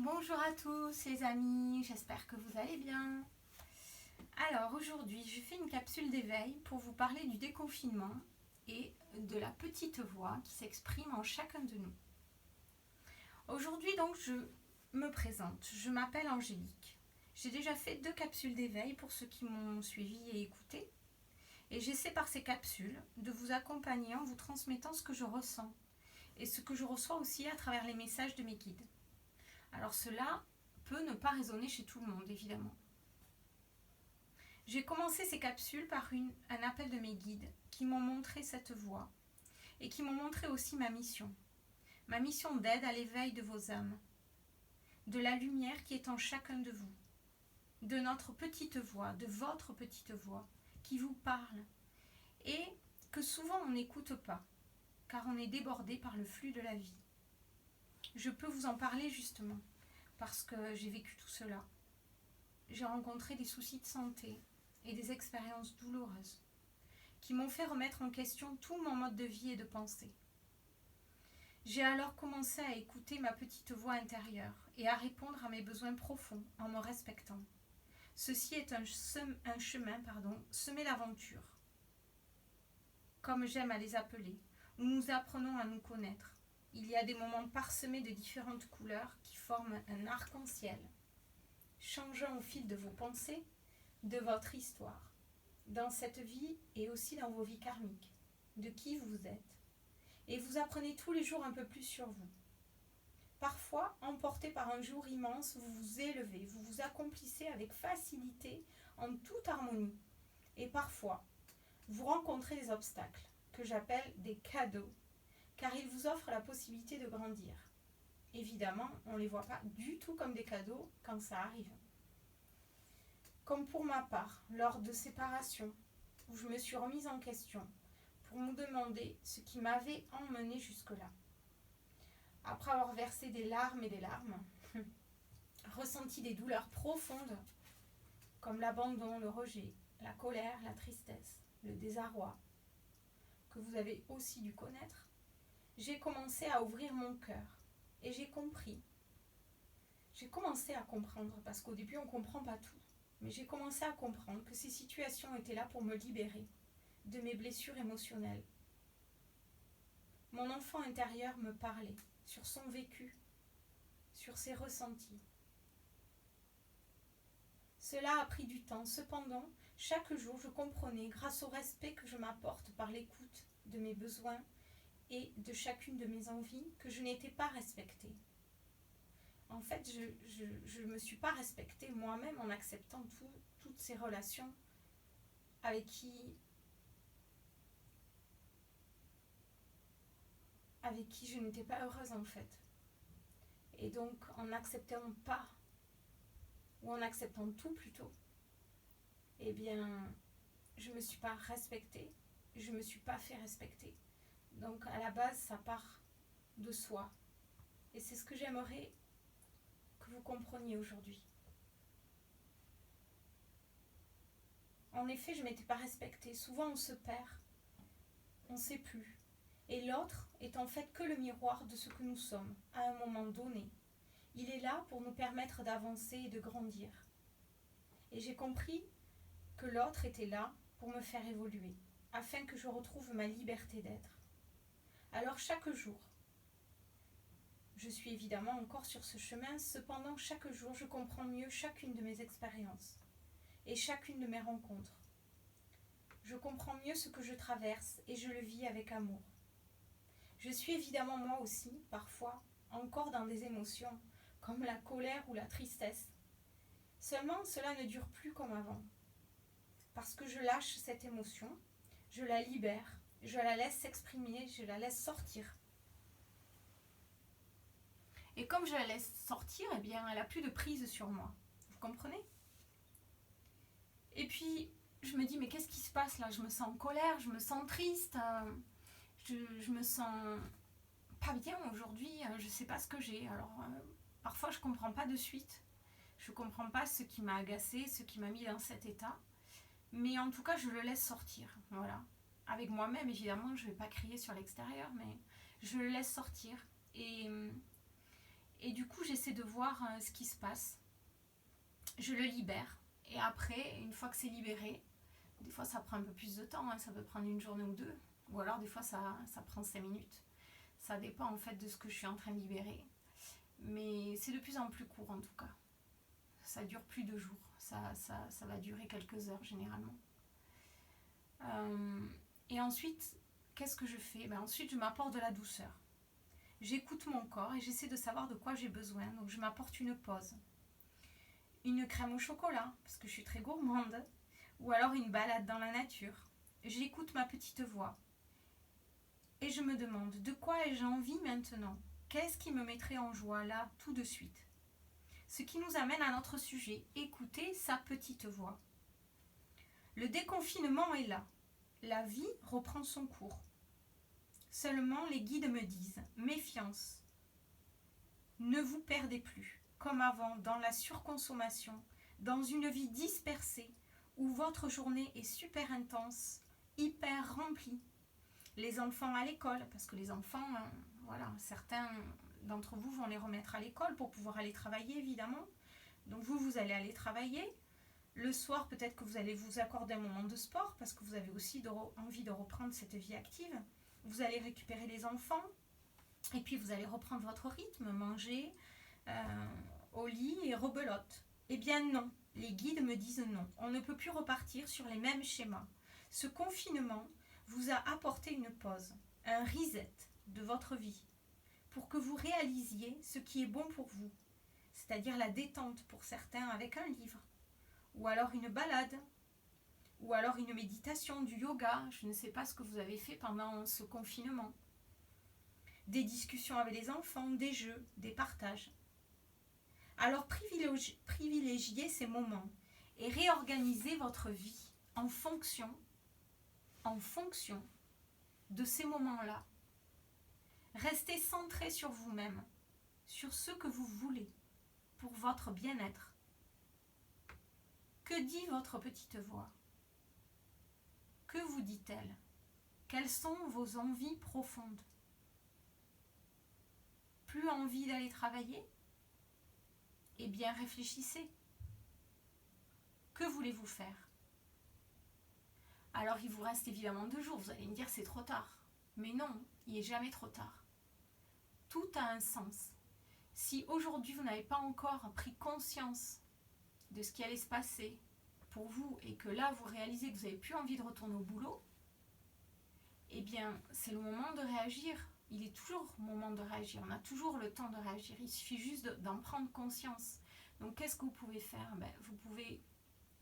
Bonjour à tous les amis, j'espère que vous allez bien. Alors aujourd'hui, je fais une capsule d'éveil pour vous parler du déconfinement et de la petite voix qui s'exprime en chacun de nous. Aujourd'hui donc je me présente, je m'appelle Angélique. J'ai déjà fait 2 capsules d'éveil pour ceux qui m'ont suivi et écouté. Et j'essaie par ces capsules de vous accompagner en vous transmettant ce que je ressens et ce que je reçois aussi à travers les messages de mes guides. Alors cela peut ne pas résonner chez tout le monde, évidemment. J'ai commencé ces capsules par un appel de mes guides qui m'ont montré cette voie et qui m'ont montré aussi ma mission d'aide à l'éveil de vos âmes, de la lumière qui est en chacun de vous, de notre petite voix, de votre petite voix qui vous parle et que souvent on n'écoute pas car on est débordé par le flux de la vie. Je peux vous en parler justement parce que j'ai vécu tout cela. J'ai rencontré des soucis de santé et des expériences douloureuses qui m'ont fait remettre en question tout mon mode de vie et de pensée. J'ai alors commencé à écouter ma petite voix intérieure et à répondre à mes besoins profonds en me respectant. Ceci est un chemin semé d'aventures, comme j'aime à les appeler, où nous apprenons à nous connaître. Il y a des moments parsemés de différentes couleurs qui forment un arc-en-ciel, changeant au fil de vos pensées, de votre histoire, dans cette vie et aussi dans vos vies karmiques, de qui vous êtes. Et vous apprenez tous les jours un peu plus sur vous. Parfois, emporté par un jour immense, vous vous élevez, vous vous accomplissez avec facilité, en toute harmonie. Et parfois, vous rencontrez des obstacles, que j'appelle des cadeaux, car ils vous offrent la possibilité de grandir. Évidemment, on ne les voit pas du tout comme des cadeaux quand ça arrive. Comme pour ma part, lors de séparation, où je me suis remise en question pour me demander ce qui m'avait emmené jusque-là. Après avoir versé des larmes et des larmes, ressenti des douleurs profondes, comme l'abandon, le rejet, la colère, la tristesse, le désarroi, que vous avez aussi dû connaître, j'ai commencé à ouvrir mon cœur et j'ai compris. J'ai commencé à comprendre, parce qu'au début on ne comprend pas tout, mais j'ai commencé à comprendre que ces situations étaient là pour me libérer de mes blessures émotionnelles. Mon enfant intérieur me parlait sur son vécu, sur ses ressentis. Cela a pris du temps, cependant, chaque jour je comprenais, grâce au respect que je m'apporte par l'écoute de mes besoins et de chacune de mes envies, que je n'étais pas respectée. En fait, je ne me suis pas respectée moi-même en acceptant toutes ces relations avec qui je n'étais pas heureuse en fait. Et donc, en n'acceptant pas, ou en acceptant tout plutôt, eh bien, je ne me suis pas respectée, je ne me suis pas fait respecter. Donc, à la base, ça part de soi. Et c'est ce que j'aimerais que vous compreniez aujourd'hui. En effet, je ne m'étais pas respectée. Souvent, on se perd. On ne sait plus. Et l'autre est en fait que le miroir de ce que nous sommes, à un moment donné. Il est là pour nous permettre d'avancer et de grandir. Et j'ai compris que l'autre était là pour me faire évoluer, afin que je retrouve ma liberté d'être. Alors chaque jour, je suis évidemment encore sur ce chemin, cependant chaque jour je comprends mieux chacune de mes expériences et chacune de mes rencontres. Je comprends mieux ce que je traverse et je le vis avec amour. Je suis évidemment moi aussi, parfois, encore dans des émotions, comme la colère ou la tristesse. Seulement, cela ne dure plus comme avant. Parce que je lâche cette émotion, je la libère, je la laisse s'exprimer, je la laisse sortir. Et comme je la laisse sortir, eh bien, elle n'a plus de prise sur moi. Vous comprenez ? Et puis, je me dis, mais qu'est-ce qui se passe là ? Je me sens en colère, je me sens triste, je me sens pas bien aujourd'hui, je ne sais pas ce que j'ai. Alors, parfois, je ne comprends pas de suite. Je ne comprends pas ce qui m'a agacée, ce qui m'a mis dans cet état. Mais en tout cas, je le laisse sortir. Voilà. Avec moi-même, évidemment, je ne vais pas crier sur l'extérieur, mais je le laisse sortir. Et Et du coup, j'essaie de voir ce qui se passe. Je le libère. Et après, une fois que c'est libéré, des fois ça prend un peu plus de temps, hein, ça peut prendre une journée ou deux. Ou alors des fois ça prend 5 minutes. Ça dépend en fait de ce que je suis en train de libérer. Mais c'est de plus en plus court en tout cas. Ça dure plus de jours. Ça va durer quelques heures généralement. Et ensuite, qu'est-ce que je fais? Ensuite, je m'apporte de la douceur. J'écoute mon corps et j'essaie de savoir de quoi j'ai besoin. Donc je m'apporte une pause. Une crème au chocolat, parce que je suis très gourmande. Ou alors une balade dans la nature. J'écoute ma petite voix. Et je me demande, de quoi ai-je envie maintenant? Qu'est-ce qui me mettrait en joie là, tout de suite? Ce qui nous amène à notre sujet, écouter sa petite voix. Le déconfinement est là. La vie reprend son cours. Seulement les guides me disent, méfiance. Ne vous perdez plus, comme avant, dans la surconsommation, dans une vie dispersée, où votre journée est super intense, hyper remplie. Les enfants à l'école, parce que les enfants, voilà, certains d'entre vous vont les remettre à l'école pour pouvoir aller travailler, évidemment. Donc vous allez aller travailler. Le soir, peut-être que vous allez vous accorder un moment de sport, parce que vous avez aussi envie de reprendre cette vie active. Vous allez récupérer les enfants, et puis vous allez reprendre votre rythme, manger au lit et rebelote. Eh bien non, les guides me disent non. On ne peut plus repartir sur les mêmes schémas. Ce confinement vous a apporté une pause, un reset de votre vie, pour que vous réalisiez ce qui est bon pour vous, c'est-à-dire la détente pour certains avec un livre, ou alors une balade, ou alors une méditation, du yoga, je ne sais pas ce que vous avez fait pendant ce confinement. Des discussions avec les enfants, des jeux, des partages. Alors privilégiez ces moments et réorganisez votre vie en fonction de ces moments-là. Restez centré sur vous-même, sur ce que vous voulez pour votre bien-être. Que dit votre petite voix? Que vous dit-elle? Quelles sont vos envies profondes? Plus envie d'aller travailler? Eh bien, réfléchissez. Que voulez-vous faire? Alors, il vous reste évidemment 2 jours. Vous allez me dire, c'est trop tard. Mais non, il n'est jamais trop tard. Tout a un sens. Si aujourd'hui, vous n'avez pas encore pris conscience de ce qui allait se passer pour vous et que là, vous réalisez que vous n'avez plus envie de retourner au boulot, eh bien, c'est le moment de réagir. Il est toujours le moment de réagir. On a toujours le temps de réagir. Il suffit juste d'en prendre conscience. Donc, qu'est-ce que vous pouvez faire? Vous pouvez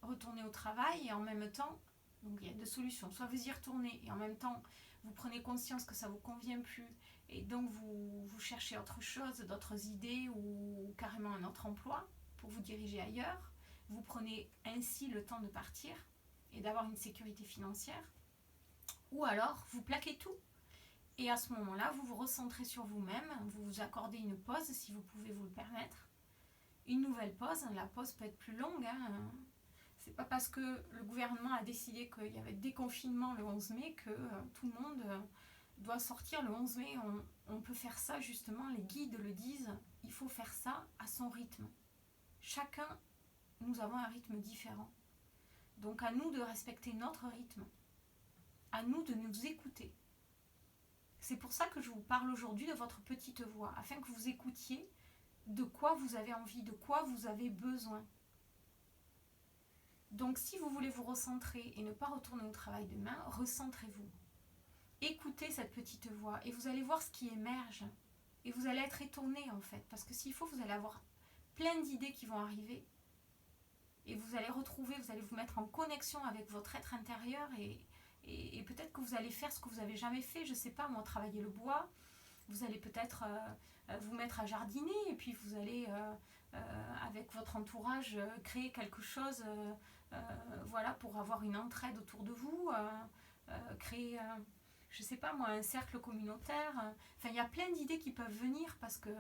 retourner au travail et en même temps, donc il y a 2 solutions. Soit vous y retournez et en même temps, vous prenez conscience que ça ne vous convient plus et donc vous cherchez autre chose, d'autres idées ou carrément un autre emploi pour vous diriger ailleurs. Vous prenez ainsi le temps de partir et d'avoir une sécurité financière. Ou alors, vous plaquez tout. Et à ce moment-là, vous vous recentrez sur vous-même, vous vous accordez une pause si vous pouvez vous le permettre. Une nouvelle pause, la pause peut être plus longue. C'est pas parce que le gouvernement a décidé qu'il y avait déconfinement le 11 mai que tout le monde doit sortir le 11 mai. On peut faire ça justement, les guides le disent, il faut faire ça à son rythme. Chacun, nous avons un rythme différent. Donc à nous de respecter notre rythme, à nous de nous écouter. C'est pour ça que je vous parle aujourd'hui de votre petite voix, afin que vous écoutiez de quoi vous avez envie, de quoi vous avez besoin. Donc si vous voulez vous recentrer et ne pas retourner au travail demain, recentrez-vous. Écoutez cette petite voix et vous allez voir ce qui émerge. Et vous allez être étonné en fait, parce que s'il faut, vous allez avoir plein d'idées qui vont arriver. Et vous allez retrouver, vous allez vous mettre en connexion avec votre être intérieur et peut-être que vous allez faire ce que vous n'avez jamais fait, je ne sais pas moi, travailler le bois. Vous allez peut-être vous mettre à jardiner et puis vous allez, avec votre entourage, créer quelque chose voilà, pour avoir une entraide autour de vous, créer, je ne sais pas moi, un cercle communautaire. Enfin, il y a plein d'idées qui peuvent venir parce que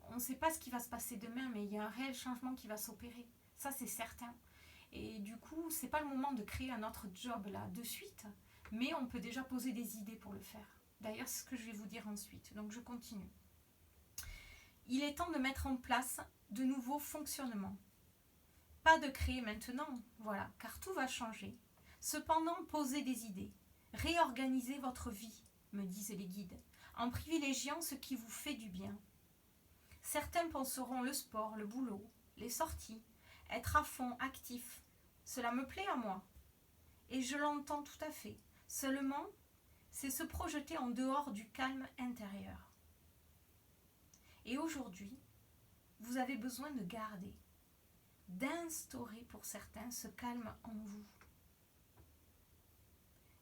on ne sait pas ce qui va se passer demain, mais il y a un réel changement qui va s'opérer. Ça, c'est certain. Et du coup, c'est pas le moment de créer un autre job là de suite, mais on peut déjà poser des idées pour le faire. D'ailleurs, c'est ce que je vais vous dire ensuite. Donc, je continue. Il est temps de mettre en place de nouveaux fonctionnements. Pas de créer maintenant, voilà, car tout va changer. Cependant, posez des idées. Réorganisez votre vie, me disent les guides, en privilégiant ce qui vous fait du bien. Certains penseront le sport, le boulot, les sorties, être à fond, actif. Cela me plaît à moi. Et je l'entends tout à fait. Seulement, c'est se projeter en dehors du calme intérieur. Et aujourd'hui, vous avez besoin de garder, d'instaurer pour certains ce calme en vous,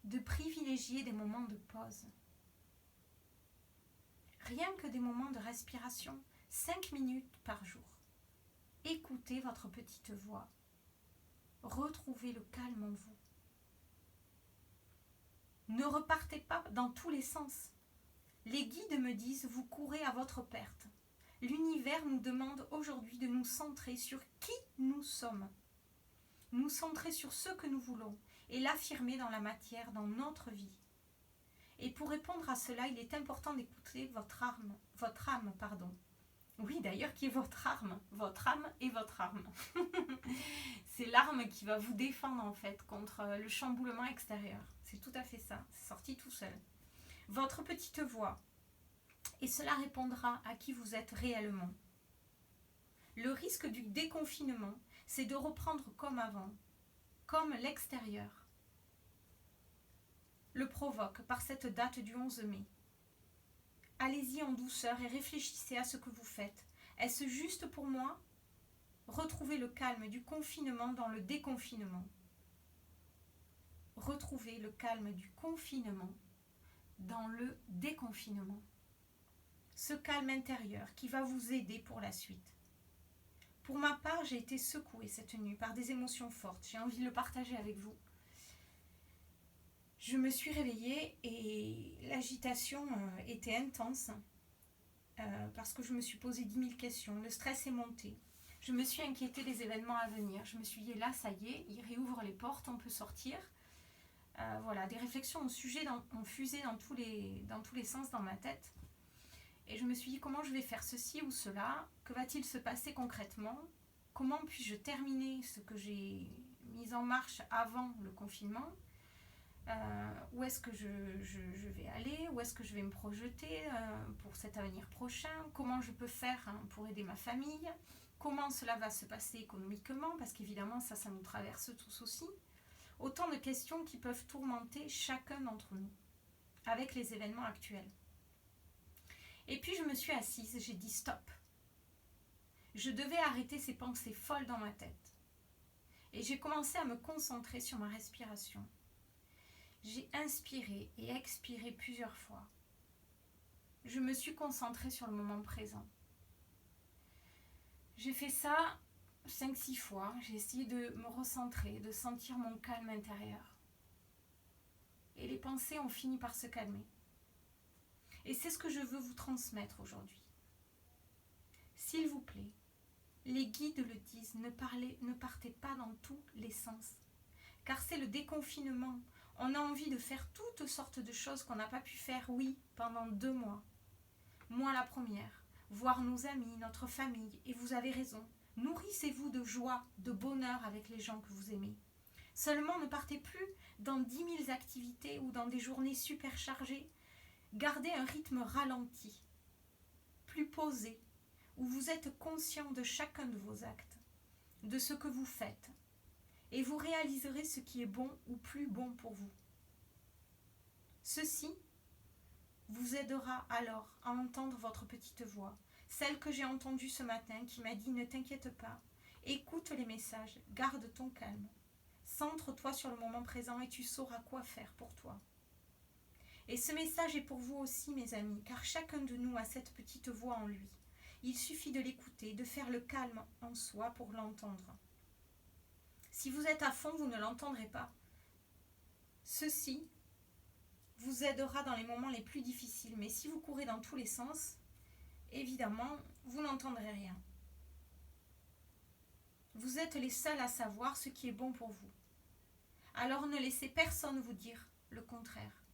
de privilégier des moments de pause. Rien que des moments de respiration, 5 minutes par jour. Écoutez votre petite voix. Retrouvez le calme en vous. Ne repartez pas dans tous les sens. Les guides me disent, vous courez à votre perte. L'univers nous demande aujourd'hui de nous centrer sur qui nous sommes. Nous centrer sur ce que nous voulons et l'affirmer dans la matière, dans notre vie. Et pour répondre à cela, il est important d'écouter votre âme. Oui, d'ailleurs, qui est votre âme. Votre âme est votre arme. C'est l'arme qui va vous défendre en fait contre le chamboulement extérieur. C'est tout à fait ça. C'est sorti tout seul. Votre petite voix. Et cela répondra à qui vous êtes réellement. Le risque du déconfinement, c'est de reprendre comme avant, comme l'extérieur le provoque par cette date du 11 mai. Allez-y en douceur et réfléchissez à ce que vous faites. Est-ce juste pour moi ? Retrouvez le calme du confinement dans le déconfinement. Retrouvez le calme du confinement dans le déconfinement. Ce calme intérieur qui va vous aider pour la suite. Pour ma part, j'ai été secouée cette nuit par des émotions fortes. J'ai envie de le partager avec vous. Je me suis réveillée et l'agitation était intense parce que je me suis posé 10 000 questions. Le stress est monté. Je me suis inquiétée des événements à venir. Je me suis dit, là, ça y est, il réouvre les portes, on peut sortir. Voilà, des réflexions ont fusé dans tous les sens dans ma tête. Et je me suis dit, comment je vais faire ceci ou cela ? Que va-t-il se passer concrètement ? Comment puis-je terminer ce que j'ai mis en marche avant le confinement ? Où est-ce que je vais aller, où est-ce que je vais me projeter pour cet avenir prochain, comment je peux faire pour aider ma famille, comment cela va se passer économiquement, parce qu'évidemment ça nous traverse tous aussi. Autant de questions qui peuvent tourmenter chacun d'entre nous avec les événements actuels. Et puis je me suis assise, j'ai dit stop. Je devais arrêter ces pensées folles dans ma tête. Et j'ai commencé à me concentrer sur ma respiration. J'ai inspiré et expiré plusieurs fois. Je me suis concentrée sur le moment présent. J'ai fait ça 5-6 fois. J'ai essayé de me recentrer, de sentir mon calme intérieur. Et les pensées ont fini par se calmer. Et c'est ce que je veux vous transmettre aujourd'hui. S'il vous plaît, les guides le disent, ne partez pas dans tous les sens. Car c'est le déconfinement. On a envie de faire toutes sortes de choses qu'on n'a pas pu faire, oui, pendant 2 mois. Moi la première, voir nos amis, notre famille, et vous avez raison. Nourrissez-vous de joie, de bonheur avec les gens que vous aimez. Seulement ne partez plus dans 10 000 activités ou dans des journées super chargées. Gardez un rythme ralenti, plus posé, où vous êtes conscient de chacun de vos actes, de ce que vous faites. Et vous réaliserez ce qui est bon ou plus bon pour vous. Ceci vous aidera alors à entendre votre petite voix, celle que j'ai entendue ce matin qui m'a dit « Ne t'inquiète pas, écoute les messages, garde ton calme, centre-toi sur le moment présent et tu sauras quoi faire pour toi. » Et ce message est pour vous aussi, mes amis, car chacun de nous a cette petite voix en lui. Il suffit de l'écouter, de faire le calme en soi pour l'entendre. Si vous êtes à fond, vous ne l'entendrez pas. Ceci vous aidera dans les moments les plus difficiles, mais si vous courez dans tous les sens, évidemment, vous n'entendrez rien. Vous êtes les seuls à savoir ce qui est bon pour vous. Alors ne laissez personne vous dire le contraire.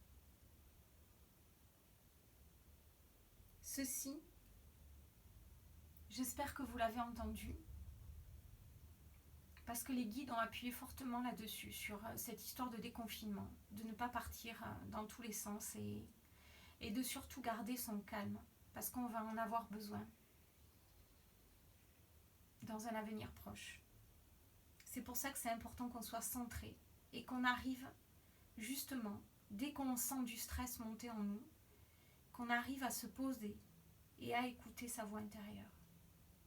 Ceci J'espère que vous l'avez entendu, parce que les guides ont appuyé fortement là-dessus, sur cette histoire de déconfinement, de ne pas partir dans tous les sens et de surtout garder son calme, parce qu'on va en avoir besoin dans un avenir proche. C'est pour ça que c'est important qu'on soit centré et qu'on arrive justement, dès qu'on sent du stress monter en nous, qu'on arrive à se poser et à écouter sa voix intérieure.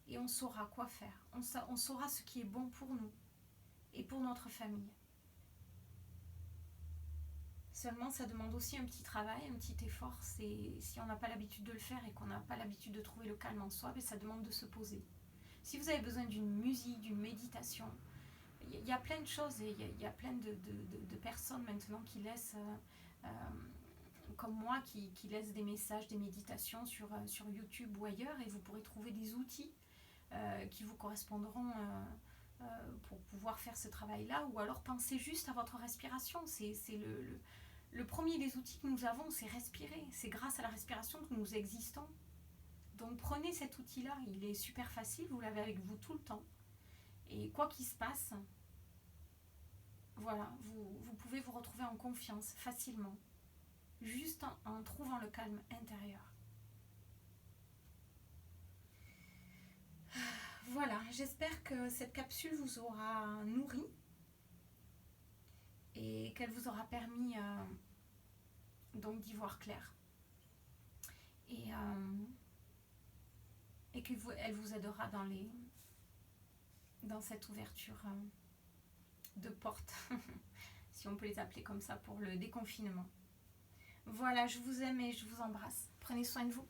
Et on saura quoi faire, on saura ce qui est bon pour nous et pour notre famille. Seulement, ça demande aussi un petit travail, un petit effort. Si on n'a pas l'habitude de le faire et qu'on n'a pas l'habitude de trouver le calme en soi, ça demande de se poser. Si vous avez besoin d'une musique, d'une méditation, il y a plein de choses et il y a plein de personnes maintenant qui laissent, comme moi, qui laissent des messages, des méditations sur YouTube ou ailleurs, et vous pourrez trouver des outils qui vous correspondront pour pouvoir faire ce travail-là, ou alors pensez juste à votre respiration. C'est le premier des outils que nous avons, c'est respirer. C'est grâce à la respiration que nous existons. Donc prenez cet outil-là, il est super facile, vous l'avez avec vous tout le temps. Et quoi qu'il se passe, voilà, vous pouvez vous retrouver en confiance facilement, juste en trouvant le calme intérieur. Voilà, j'espère que cette capsule vous aura nourri et qu'elle vous aura permis donc d'y voir clair. Et qu'elle vous aidera dans cette ouverture de porte, si on peut les appeler comme ça, pour le déconfinement. Voilà, je vous aime et je vous embrasse. Prenez soin de vous.